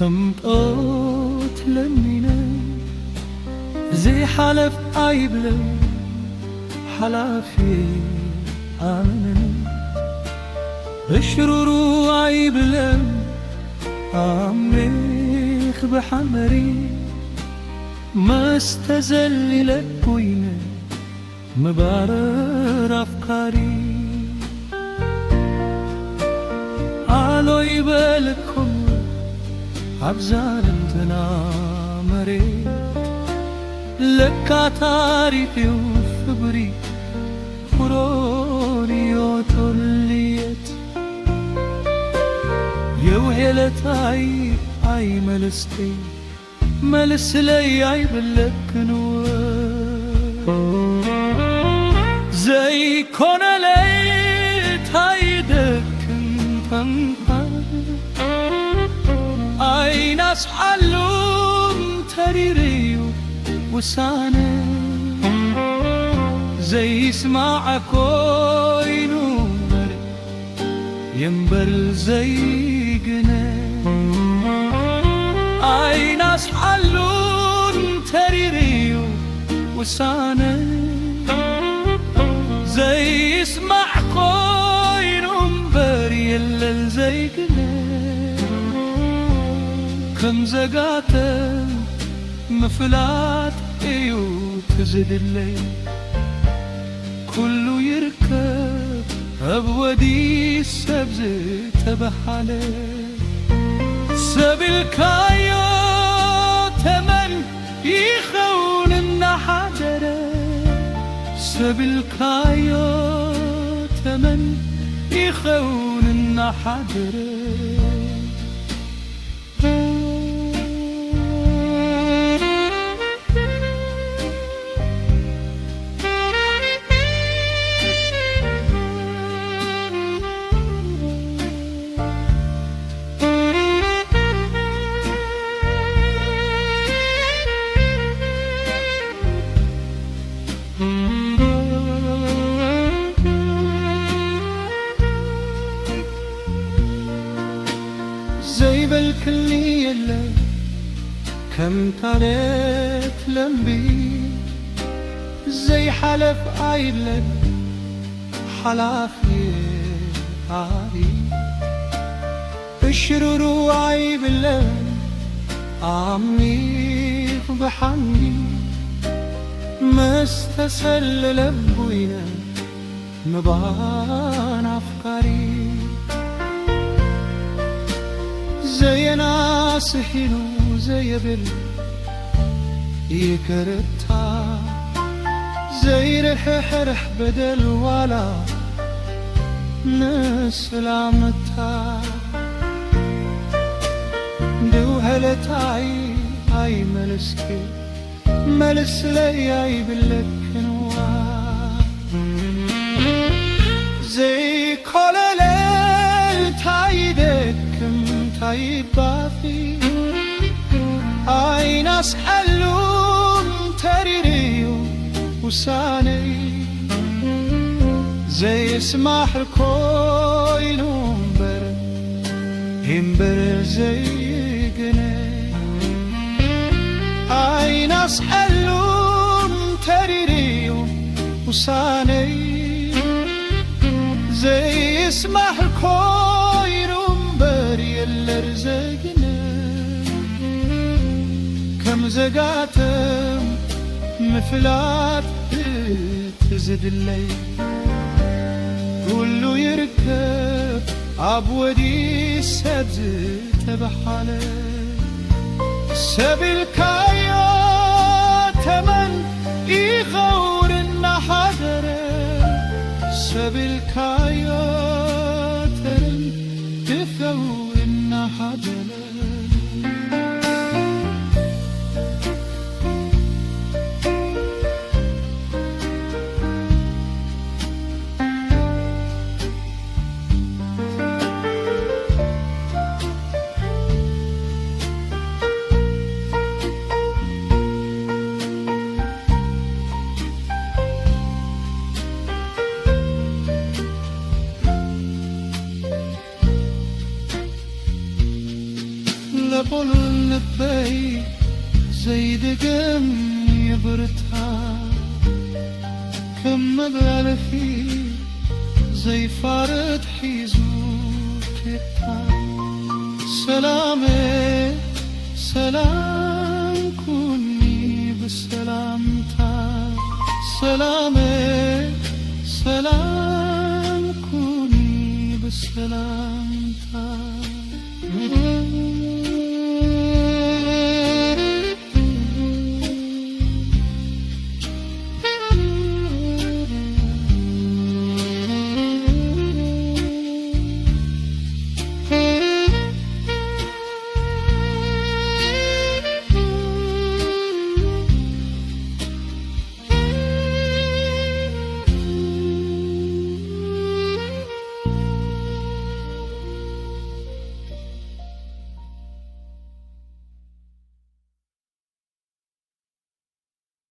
ከምጦት ለሚነ زي حلف አይብለው حلافي آمن እሽሩሩ አይብለው አሜኽ በሐመሪ مستزللك بوينة مبارر أفكاري علو يبالكم عبزال انتنا مريت لكا تاريخي وفبري فروري وطليت يوهلت أي ملستي ملس لي عيبلك نور زي كون ليت هيدك انتنفع اي ناس حلوم تريريو وساني زي يسمع كوينو ينبر زي جنان اي ناس حلون تريريو وسانه زي يسمع كوينهم بري الليل زي قليل كم زقاته مفلات ايو تزد الليل كله يركب ابودي السبز تبحاله سبيلكايو تمن يخون النحدرة سبيلكايو تمن يخون النحدرة زي بالكلية الليل كم طالت لمبي زي حلف عيلك حلافي عالي الشرور عيب الليل عميق بحني مستسل لبوينا مبان أفكاري زي ناس حلو زي بل يكرتا زي رح بدل ولا ناس لامتا دو هلتاي اي ملسكي ملس لي اي بلكنوا زي كل ليل تايدكم طيبافي اي ناس حلوم تريريو وساني زي اسمح الكوينوم بر همبر زي جني اي ناس حلوم تريريو وساني زي اسمح الكوينوم الارزقنا كم زقاتم مفلات تزد الليل كله يركب عبودي السبز تبحاله سبيلكايو تمن يخور النحدره سبيلكايو تمن تخور النحدره لبول لبي زي دقم يبرتها كم بعرفي زي فارد حيزوكتها سلامي سلام كوني بسلامتا سلامي سلام كوني بسلامتا